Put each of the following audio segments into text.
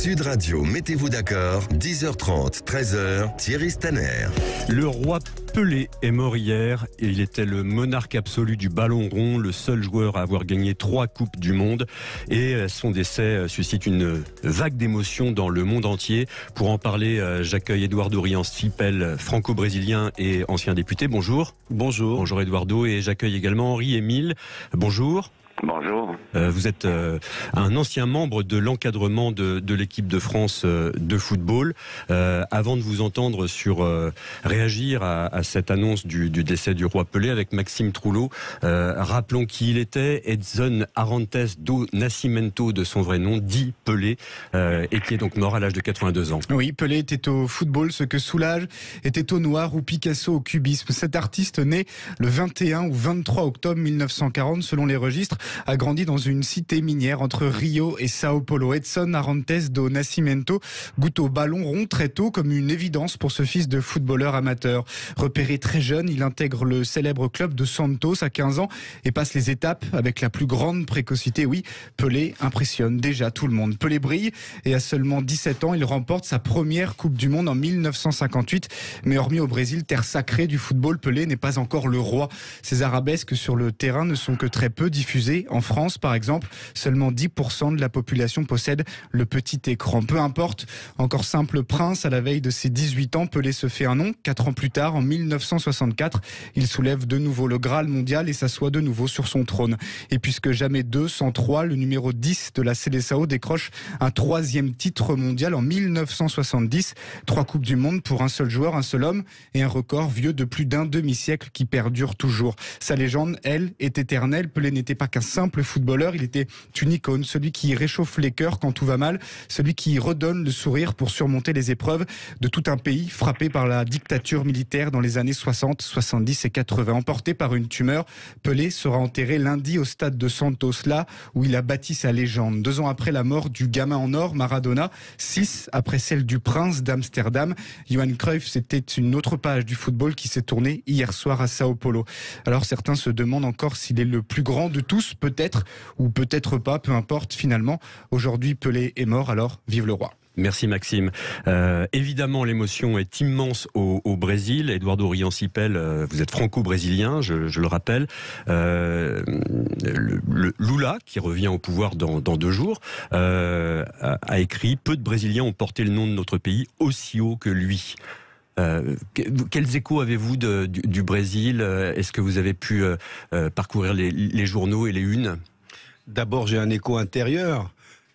Sud Radio, mettez-vous d'accord, 10h30, 13h, Thierry Staner. Le roi Pelé est mort hier et il était le monarque absolu du ballon rond, le seul joueur à avoir gagné 3 coupes du monde. Et son décès suscite une vague d'émotions dans le monde entier. Pour en parler, j'accueille Eduardo Riancipel, franco-brésilien et ancien député. Bonjour. Bonjour. Bonjour Eduardo, et j'accueille également Henri-Émile. Bonjour. Bonjour. Vous êtes un ancien membre de l'encadrement de l'équipe de France de football. Avant de vous entendre sur réagir à cette annonce du décès du roi Pelé avec Maxime Trouleau, rappelons qui il était. Edson Arantes do Nascimento, de son vrai nom, dit Pelé, et qui est donc mort à l'âge de 82 ans. Oui, Pelé était au football ce que Soulage était au noir ou Picasso au cubisme. Cet artiste né le 21 ou 23 octobre 1940 selon les registres, a grandi dans une cité minière entre Rio et Sao Paulo. Edson Arantes do Nascimento goûte au ballon rond très tôt comme une évidence pour ce fils de footballeur amateur. Repéré très jeune, il intègre le célèbre club de Santos à 15 ans et passe les étapes avec la plus grande précocité. Oui, Pelé impressionne déjà tout le monde. Pelé brille et à seulement 17 ans, il remporte sa première Coupe du Monde en 1958. Mais hormis au Brésil, terre sacrée du football, Pelé n'est pas encore le roi. Ses arabesques sur le terrain ne sont que très peu diffusées. En France, par exemple, seulement 10% de la population possède le petit écran. Peu importe, encore simple prince à la veille de ses 18 ans, Pelé se fait un nom. 4 ans plus tard, en 1964, il soulève de nouveau le Graal mondial et s'assoit de nouveau sur son trône. Et puisque jamais 2 sans 3, le numéro 10 de la Seleção décroche un 3e titre mondial en 1970. 3 Coupes du Monde pour un seul joueur, un seul homme, et un record vieux de plus d'un demi-siècle qui perdure toujours. Sa légende, elle, est éternelle. Pelé n'était pas qu'un simple footballeur, il était une icône, celui qui réchauffe les cœurs quand tout va mal, celui qui redonne le sourire pour surmonter les épreuves de tout un pays frappé par la dictature militaire dans les années 60, 70 et 80. Emporté par une tumeur, Pelé sera enterré lundi au stade de Santos, là où il a bâti sa légende. 2 ans après la mort du gamin en or, Maradona, 6 après celle du prince d'Amsterdam, Johan Cruyff, c'était une autre page du football qui s'est tournée hier soir à Sao Paulo. Alors certains se demandent encore s'il est le plus grand de tous, peut-être, ou peut-être pas, peu importe finalement. Aujourd'hui, Pelé est mort, alors vive le roi. Merci Maxime. Évidemment, l'émotion est immense au Brésil. Eduardo Riancipel, vous êtes franco-brésilien, je le rappelle. Le Lula, qui revient au pouvoir dans 2 jours, a écrit « Peu de Brésiliens ont porté le nom de notre pays aussi haut que lui ». Quels échos avez-vous du Brésil? Est-ce que vous avez pu parcourir les journaux et les unes? D'abord, j'ai un écho intérieur.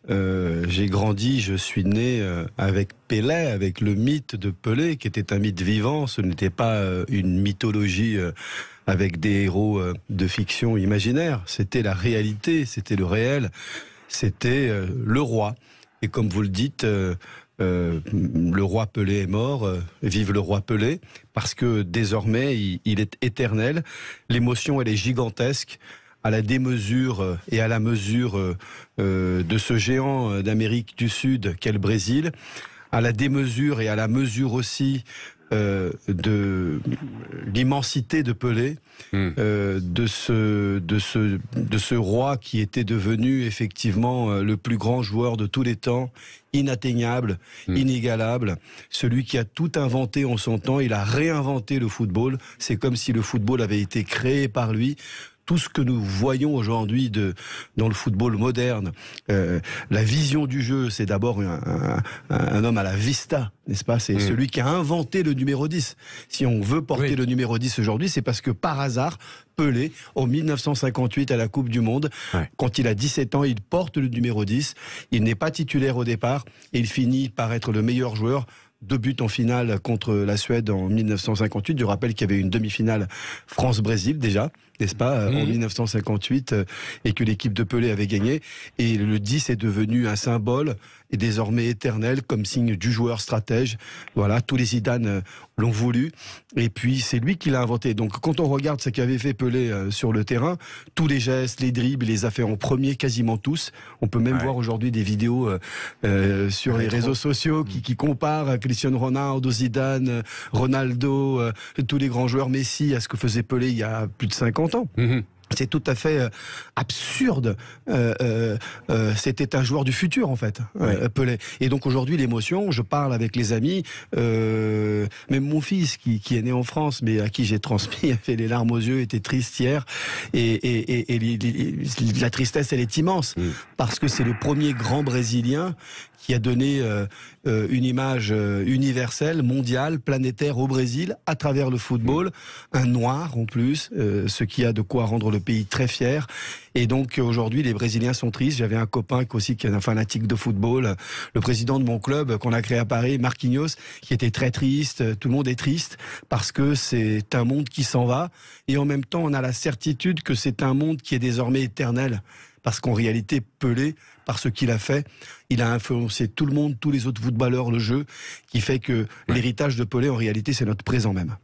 J'ai grandi, je suis né avec Pelé, avec le mythe de Pelé, qui était un mythe vivant. Ce n'était pas une mythologie avec des héros de fiction imaginaire. C'était la réalité, c'était le réel, c'était le roi. Et comme vous le dites, le roi Pelé est mort, vive le roi Pelé, parce que désormais, il est éternel. L'émotion, elle est gigantesque, à la démesure et à la mesure de ce géant d'Amérique du Sud qu'est le Brésil, à la démesure et à la mesure aussi de l'immensité de Pelé, de ce roi qui était devenu effectivement le plus grand joueur de tous les temps, inatteignable, inégalable, celui qui a tout inventé en son temps. Il a réinventé le football. C'est comme si le football avait été créé par lui. Tout ce que nous voyons aujourd'hui dans le football moderne, la vision du jeu, c'est d'abord un homme à la vista, n'est-ce pas? C'est celui qui a inventé le numéro 10. Si on veut porter le numéro 10 aujourd'hui, c'est parce que par hasard, Pelé, en 1958 à la Coupe du Monde, quand il a 17 ans, il porte le numéro 10. Il n'est pas titulaire au départ et il finit par être le meilleur joueur. 2 buts en finale contre la Suède en 1958. Je rappelle qu'il y avait une demi-finale France-Brésil déjà, n'est-ce pas, en 1958, et que l'équipe de Pelé avait gagné. Et le 10 est devenu un symbole et désormais éternel comme signe du joueur stratège. Voilà, tous les Zidane l'ont voulu. Et puis c'est lui qui l'a inventé. Donc quand on regarde ce qu'avait fait Pelé sur le terrain, tous les gestes, les dribbles, il les a fait en premier, quasiment tous. On peut même voir aujourd'hui des vidéos sur les réseaux sociaux qui comparent Cristiano Ronaldo, Zidane, Ronaldo, tous les grands joueurs, Messi, à ce que faisait Pelé il y a plus de 50 ans. C'est tout à fait absurde. C'était un joueur du futur, en fait, Pelé. Et donc aujourd'hui, l'émotion, je parle avec les amis, même mon fils qui est né en France, mais à qui j'ai transmis, avait les larmes aux yeux, était triste hier. Et la tristesse, elle est immense, parce que c'est le premier grand Brésilien qui a donné une image universelle, mondiale, planétaire au Brésil, à travers le football. Un noir en plus, ce qui a de quoi rendre le pays très fier. Et donc aujourd'hui, les Brésiliens sont tristes. J'avais un copain aussi qui est un fanatique de football, le président de mon club qu'on a créé à Paris, Marquinhos, qui était très triste. Tout le monde est triste parce que c'est un monde qui s'en va. Et en même temps, on a la certitude que c'est un monde qui est désormais éternel. Parce qu'en réalité, Pelé, par ce qu'il a fait, il a influencé tout le monde, tous les autres footballeurs, le jeu, qui fait que l'héritage de Pelé, en réalité, c'est notre présent même.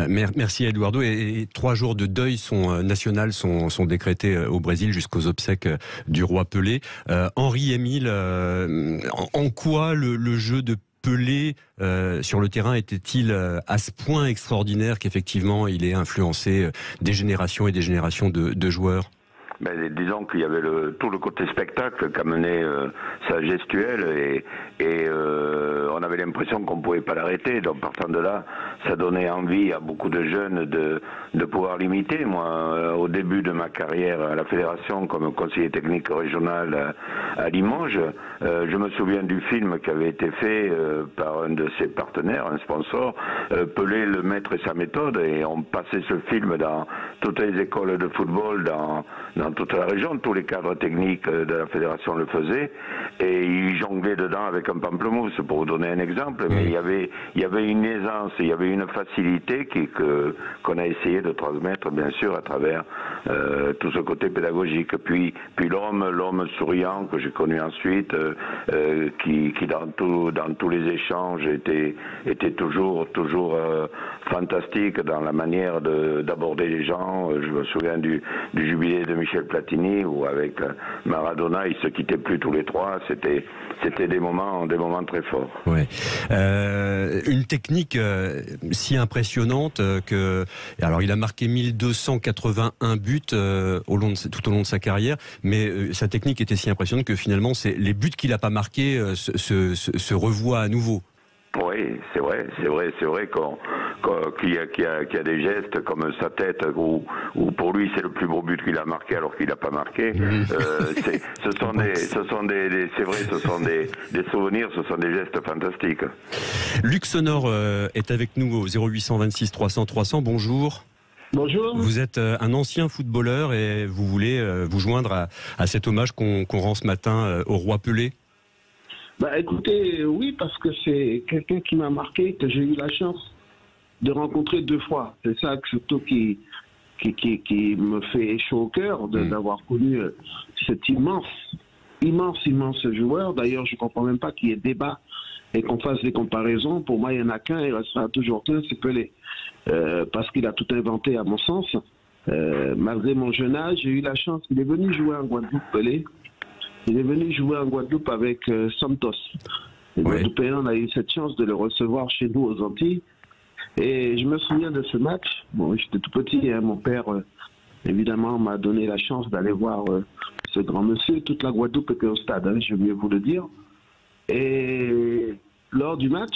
Merci Eduardo. Et 3 jours de deuil national sont décrétés au Brésil jusqu'aux obsèques du roi Pelé. Henri-Émile, en quoi le jeu de Pelé sur le terrain était-il à ce point extraordinaire qu'effectivement il ait influencé des générations et des générations de joueurs? Disons qu'il y avait tout le côté spectacle qu'amenait sa gestuelle et on avait l'impression qu'on ne pouvait pas l'arrêter. Donc partant de là, ça donnait envie à beaucoup de jeunes de pouvoir l'imiter. Moi, au début de ma carrière à la fédération comme conseiller technique régional à Limoges, je me souviens du film qui avait été fait par un de ses partenaires, un sponsor, Pelé, le maître et sa méthode, et on passait ce film dans toutes les écoles de football, dans toute la région, tous les cadres techniques de la fédération le faisaient, et ils jonglaient dedans avec un pamplemousse, pour vous donner un exemple, mais il y avait une aisance, il y avait une facilité qu'on a essayé de transmettre, bien sûr, à travers tout ce côté pédagogique. Puis l'homme souriant que j'ai connu ensuite, qui dans tous les échanges était toujours fantastique dans la manière d'aborder les gens. Je me souviens du jubilé de Michel Platini, où avec Maradona, ils se quittaient plus tous les trois. C'était des moments très forts. Ouais. Une technique si impressionnante que, alors il a marqué 1281 buts tout au long de sa carrière, mais sa technique était si impressionnante que finalement les buts qu'il n'a pas marqués se revoient à nouveau. Oui, c'est vrai qu'il y a des gestes comme sa tête où pour lui c'est le plus beau but qu'il a marqué alors qu'il n'a pas marqué. Ce sont des souvenirs, ce sont des gestes fantastiques. Luc Sonor est avec nous au 0826 300 300. Bonjour. Bonjour. Vous êtes un ancien footballeur et vous voulez vous joindre à cet hommage qu'on rend ce matin au roi Pelé. Écoutez, oui, parce que c'est quelqu'un qui m'a marqué, que j'ai eu la chance de rencontrer 2 fois. C'est ça surtout qui me fait chaud au cœur d'avoir connu cet immense joueur. D'ailleurs, je ne comprends même pas qu'il y ait débat et qu'on fasse des comparaisons. Pour moi, il n'y en a qu'un, il restera toujours qu'un, c'est Pelé. Parce qu'il a tout inventé à mon sens. Malgré mon jeune âge, j'ai eu la chance, il est venu jouer en Guadeloupe, Pelé. Il est venu jouer en Guadeloupe avec Santos. Les Guadeloupéens, on a eu cette chance de le recevoir chez nous aux Antilles. Et je me souviens de ce match. Bon, j'étais tout petit, hein. Mon père, évidemment, m'a donné la chance d'aller voir ce grand monsieur. Toute la Guadeloupe était au stade, hein, je vais mieux vous le dire. Et lors du match,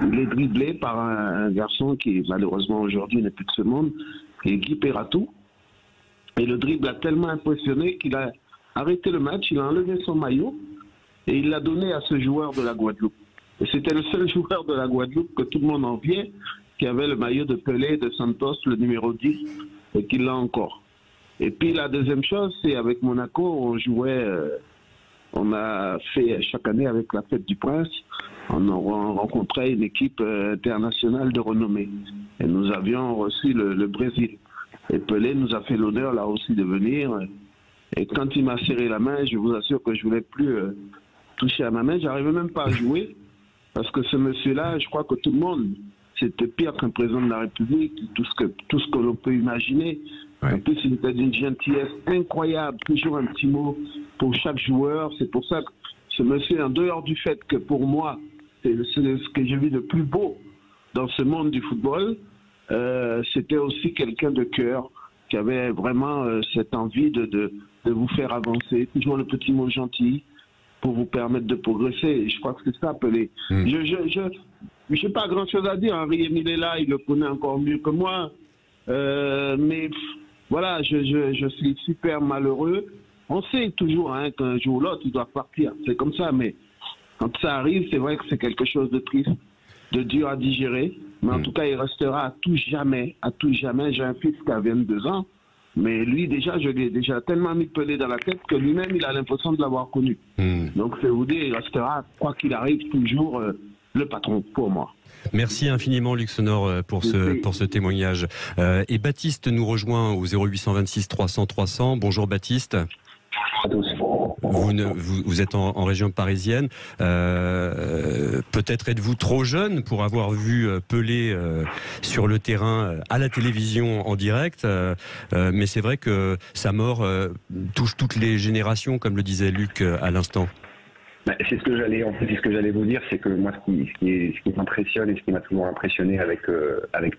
il est dribblé par un garçon qui, malheureusement, aujourd'hui n'est plus de ce monde, qui est Guy Perratou. Et le dribble a tellement impressionné qu'il a arrêté le match, il a enlevé son maillot et il l'a donné à ce joueur de la Guadeloupe. Et c'était le seul joueur de la Guadeloupe que tout le monde enviait, qui avait le maillot de Pelé, de Santos, le numéro 10, et qui l'a encore. Et puis la deuxième chose, c'est avec Monaco, on jouait, on a fait chaque année avec la Fête du Prince, on rencontrait une équipe internationale de renommée. Et nous avions reçu le Brésil. Et Pelé nous a fait l'honneur là aussi de venir. Et quand il m'a serré la main, je vous assure que je ne voulais plus toucher à ma main. Je n'arrivais même pas à jouer. Parce que ce monsieur-là, je crois que tout le monde, c'était pire qu'un président de la République, tout ce que l'on peut imaginer. Ouais. En plus, il était d'une gentillesse incroyable, toujours un petit mot pour chaque joueur. C'est pour ça que ce monsieur, en dehors du fait que pour moi, c'est ce que j'ai vu de plus beau dans ce monde du football, c'était aussi quelqu'un de cœur, qui avait vraiment cette envie de vous faire avancer, toujours le petit mot gentil pour vous permettre de progresser. Et je crois que c'est ça, Pelé. Je n'ai pas grand-chose à dire. Henri Émile est là, il le connaît encore mieux que moi. Mais voilà, je suis super malheureux. On sait toujours qu'un jour ou l'autre, il doit partir. C'est comme ça, mais quand ça arrive, c'est vrai que c'est quelque chose de triste, de dur à digérer. Mais en tout cas, il restera à tout jamais. J'ai un fils qui a 22 ans. Mais lui, déjà, je l'ai déjà tellement mis Pelé dans la tête que lui-même, il a l'impression de l'avoir connu. Donc, c'est vous dire, il restera, quoi qu'il arrive, toujours le patron pour moi. Merci infiniment, Luc Sonor, pour ce témoignage. Et Baptiste nous rejoint au 0826 300 300. Bonjour Baptiste. Vous êtes en région parisienne. Peut-être êtes-vous trop jeune pour avoir vu Pelé sur le terrain à la télévision en direct. Mais c'est vrai que sa mort touche toutes les générations, comme le disait Luc à l'instant. C'est ce que j'allais vous dire, c'est que moi ce qui m'impressionne et ce qui m'a toujours impressionné avec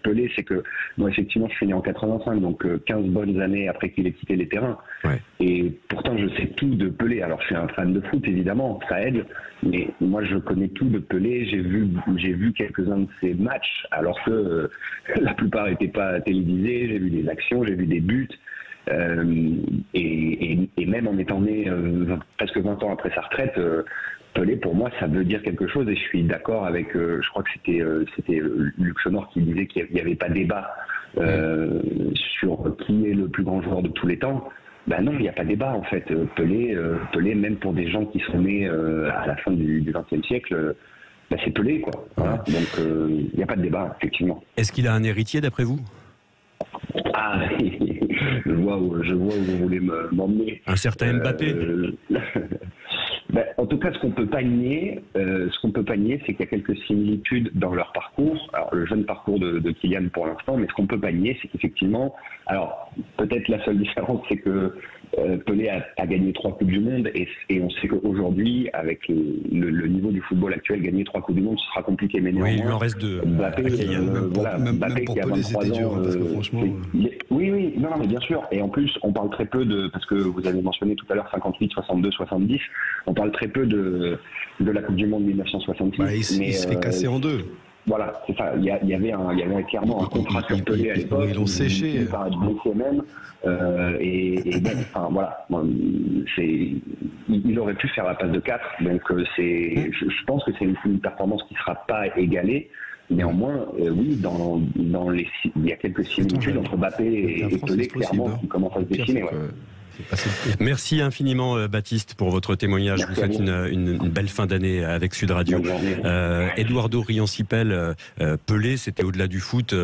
Pelé, c'est que moi effectivement je suis né en 85, donc 15 bonnes années après qu'il ait quitté les terrains. Ouais. Et pourtant je sais tout de Pelé. Alors je suis un fan de foot évidemment, ça aide, mais moi je connais tout de Pelé. J'ai vu quelques-uns de ses matchs, alors que la plupart n'étaient pas télévisés. J'ai vu des actions, j'ai vu des buts. Et même en étant né presque 20 ans après sa retraite, Pelé pour moi ça veut dire quelque chose, et je suis d'accord avec, je crois que c'était Luc Sonor qui disait qu'il n'y avait pas débat sur qui est le plus grand joueur de tous les temps. Ben non, il n'y a pas débat en fait. Pelé, même pour des gens qui sont nés à la fin du XXe siècle, c'est Pelé quoi. Voilà. Donc il n'y a pas de débat effectivement. Est-ce qu'il a un héritier d'après vous? Ah, je vois où vous voulez m'emmener. Un certain Mbappé. En tout cas, ce qu'on peut pas nier, c'est qu'il y a quelques similitudes dans leur parcours. Alors, le jeune parcours de Kylian pour l'instant, mais ce qu'on peut pas nier, c'est qu'effectivement, alors peut-être la seule différence, c'est que Pelé a gagné 3 Coupes du Monde, et on sait qu'aujourd'hui, avec le niveau du football actuel, gagner 3 Coupes du Monde, ce sera compliqué. Mais oui, il en reste 2. Mbappé, même pour Pelé, c'était dur, parce que franchement... Oui, non, mais bien sûr. Et en plus, on parle très peu parce que vous avez mentionné tout à l'heure 58, 62, 70, on parle très peu de la Coupe du Monde 1966. Il se fait casser en deux. Voilà, c'est ça. Il y avait clairement un contrat sur Pelé à l'époque. Ils l'ont séché. Par être blessé même. Et bon, enfin voilà, il aurait pu faire la passe de 4. Donc je pense que c'est une performance qui ne sera pas égalée. Néanmoins, oui, il y a quelques similitudes entre Mbappé et Pelé, clairement, qui commencent à se dessiner. Merci infiniment Baptiste pour votre témoignage. Je vous souhaite une belle fin d'année avec Sud Radio. Eduardo Riancipel, Pelé, c'était au-delà du foot.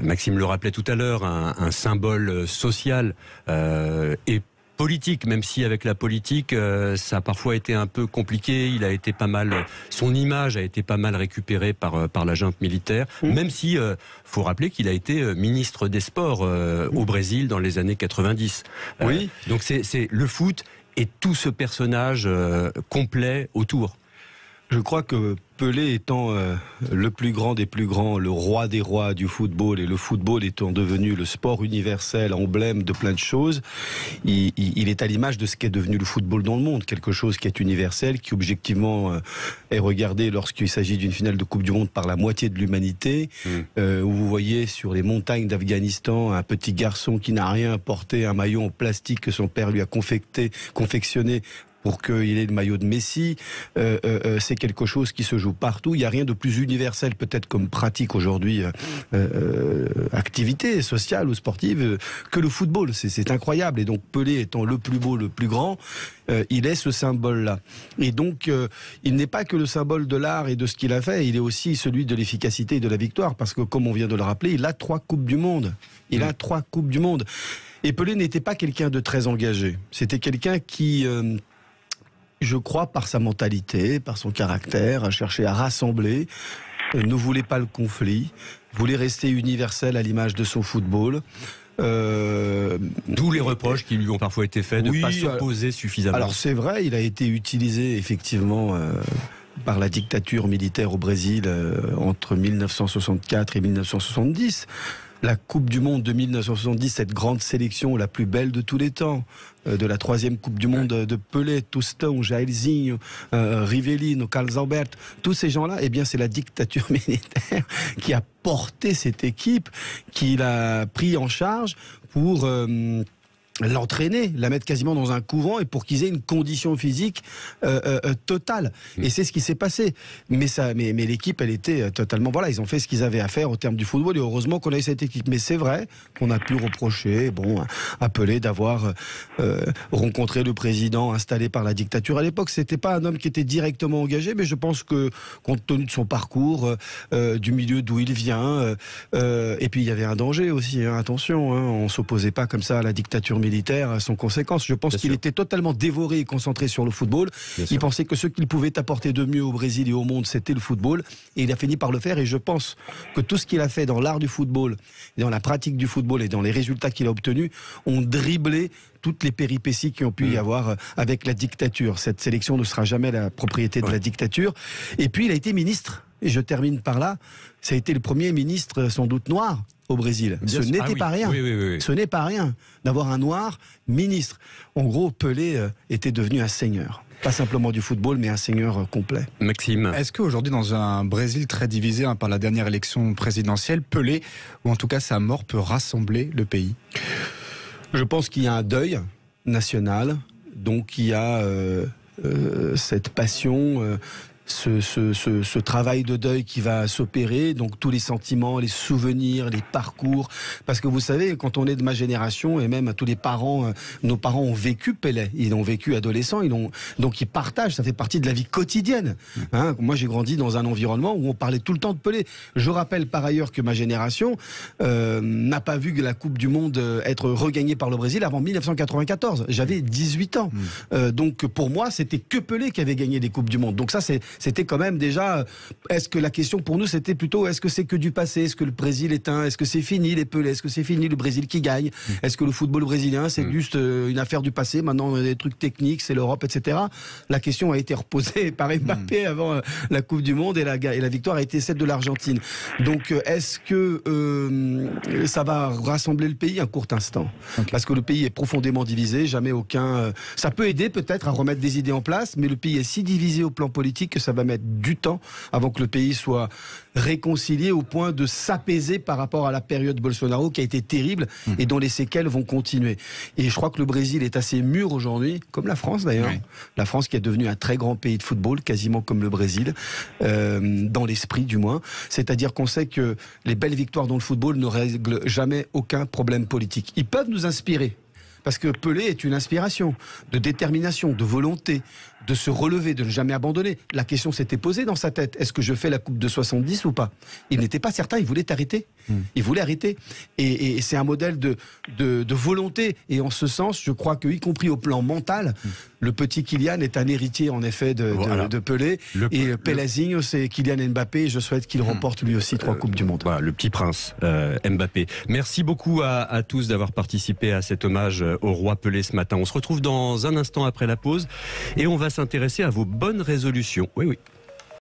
Maxime le rappelait tout à l'heure, un symbole social et politique, même si avec la politique, ça a parfois été un peu compliqué. Son image a été pas mal récupérée par la junte militaire. Même si, faut rappeler qu'il a été ministre des Sports au Brésil dans les années 90. Oui. Donc c'est le foot et tout ce personnage complet autour. Je crois que Pelé étant le plus grand des plus grands, le roi des rois du football, et le football étant devenu le sport universel, emblème de plein de choses, il est à l'image de ce qu'est devenu le football dans le monde, quelque chose qui est universel, qui objectivement est regardé lorsqu'il s'agit d'une finale de Coupe du Monde par la moitié de l'humanité, où vous voyez sur les montagnes d'Afghanistan un petit garçon qui n'a rien porté, un maillot en plastique que son père lui a confectionné pour qu'il ait le maillot de Messi. C'est quelque chose qui se joue partout. Il n'y a rien de plus universel peut-être comme pratique aujourd'hui, activité sociale ou sportive, que le football. C'est incroyable. Et donc Pelé étant le plus beau, le plus grand, il est ce symbole-là. Et donc il n'est pas que le symbole de l'art et de ce qu'il a fait, il est aussi celui de l'efficacité et de la victoire. Parce que comme on vient de le rappeler, il a 3 Coupes du Monde. Il a 3 Coupes du Monde. Et Pelé n'était pas quelqu'un de très engagé. C'était quelqu'un qui... je crois, par sa mentalité, par son caractère, a cherché à rassembler, ne voulait pas le conflit, voulait rester universel à l'image de son football. D'où les reproches qui lui ont parfois été faits de ne pas s'opposer suffisamment. Alors c'est vrai, il a été utilisé effectivement par la dictature militaire au Brésil entre 1964 et 1970. la Coupe du Monde de 1970, cette grande sélection, la plus belle de tous les temps, de la 3e Coupe du Monde de Pelé, Tostão, Jairzinho, Rivellino, Carlos Alberto, tous ces gens-là, eh bien c'est la dictature militaire qui a porté cette équipe, qui l'a pris en charge pour l'entraîner, la mettre quasiment dans un couvent et pour qu'ils aient une condition physique totale. Et c'est ce qui s'est passé. Mais l'équipe, elle était totalement... Voilà, ils ont fait ce qu'ils avaient à faire au terme du football et heureusement qu'on a eu cette équipe. Mais c'est vrai qu'on a pu reprocher, à Pelé d'avoir rencontré le président installé par la dictature. À l'époque, c'était pas un homme qui était directement engagé, mais je pense que, compte tenu de son parcours, du milieu d'où il vient, et puis il y avait un danger aussi, hein, attention, hein, on s'opposait pas comme ça à la dictature militaire sans conséquence. Je pense qu'il était totalement dévoré et concentré sur le football. Il pensait que ce qu'il pouvait apporter de mieux au Brésil et au monde, c'était le football. Et il a fini par le faire. Et je pense que tout ce qu'il a fait dans l'art du football, dans la pratique du football et dans les résultats qu'il a obtenus, ont dribblé toutes les péripéties qui ont pu y avoir avec la dictature. Cette sélection ne sera jamais la propriété de la dictature. Et puis, il a été ministre. Et je termine par là. Ça a été le premier ministre, sans doute noir, au Brésil. Ce n'était pas rien. Oui. Ce n'est pas rien d'avoir un noir ministre. En gros, Pelé était devenu un seigneur. Pas simplement du football, mais un seigneur complet. Maxime. Est-ce qu'aujourd'hui, dans un Brésil très divisé par la dernière élection présidentielle, Pelé, ou en tout cas sa mort, peut rassembler le pays ? Je pense qu'il y a un deuil national, donc il y a cette passion... Ce travail de deuil qui va s'opérer, donc tous les sentiments, les souvenirs, les parcours, parce que vous savez, quand on est de ma génération, et même tous les parents, nos parents ont vécu Pelé, ils ont vécu adolescent, donc ils partagent, ça fait partie de la vie quotidienne. Hein, moi j'ai grandi dans un environnement où on parlait tout le temps de Pelé. Je rappelle par ailleurs que ma génération n'a pas vu la Coupe du Monde être regagnée par le Brésil avant 1994. J'avais 18 ans. Donc pour moi, c'était que Pelé qui avait gagné les Coupes du Monde. Donc ça, c'était quand même déjà... Est-ce que la question pour nous, c'était plutôt, est-ce que c'est que du passé? Est-ce que le Brésil est est-ce que c'est fini les Pelé? Est-ce que c'est fini le Brésil qui gagne? Est-ce que le football brésilien, c'est juste une affaire du passé? Maintenant, on a des trucs techniques, c'est l'Europe, etc. La question a été reposée par Mbappé avant la Coupe du Monde et la victoire a été celle de l'Argentine. Donc, est-ce que ça va rassembler le pays un court instant? Parce que le pays est profondément divisé, jamais aucun... ça peut aider peut-être à remettre des idées en place, mais le pays est si divisé au plan politique que ça va mettre du temps avant que le pays soit réconcilié au point de s'apaiser par rapport à la période Bolsonaro qui a été terrible et dont les séquelles vont continuer. Et je crois que le Brésil est assez mûr aujourd'hui, comme la France d'ailleurs. Oui. La France qui est devenue un très grand pays de football, quasiment comme le Brésil, dans l'esprit du moins. C'est-à-dire qu'on sait que les belles victoires dans le football ne règlent jamais aucun problème politique. Ils peuvent nous inspirer. Parce que Pelé est une inspiration de détermination, de volonté, de se relever, de ne jamais abandonner. La question s'était posée dans sa tête. Est-ce que je fais la Coupe de 70 ou pas? Il n'était pas certain, il voulait arrêter. Il voulait arrêter. Et c'est un modèle de volonté. Et en ce sens, je crois que, y compris au plan mental, le petit Kylian est un héritier, en effet, de Pelé. Et Pélazinho, c'est Kylian Mbappé. Et je souhaite qu'il remporte lui aussi 3 Coupes du Monde. Voilà, le petit prince Mbappé. Merci beaucoup à tous d'avoir participé à cet hommage au roi Pelé ce matin. On se retrouve dans un instant après la pause. Et on va s'intéresser à vos bonnes résolutions. Oui.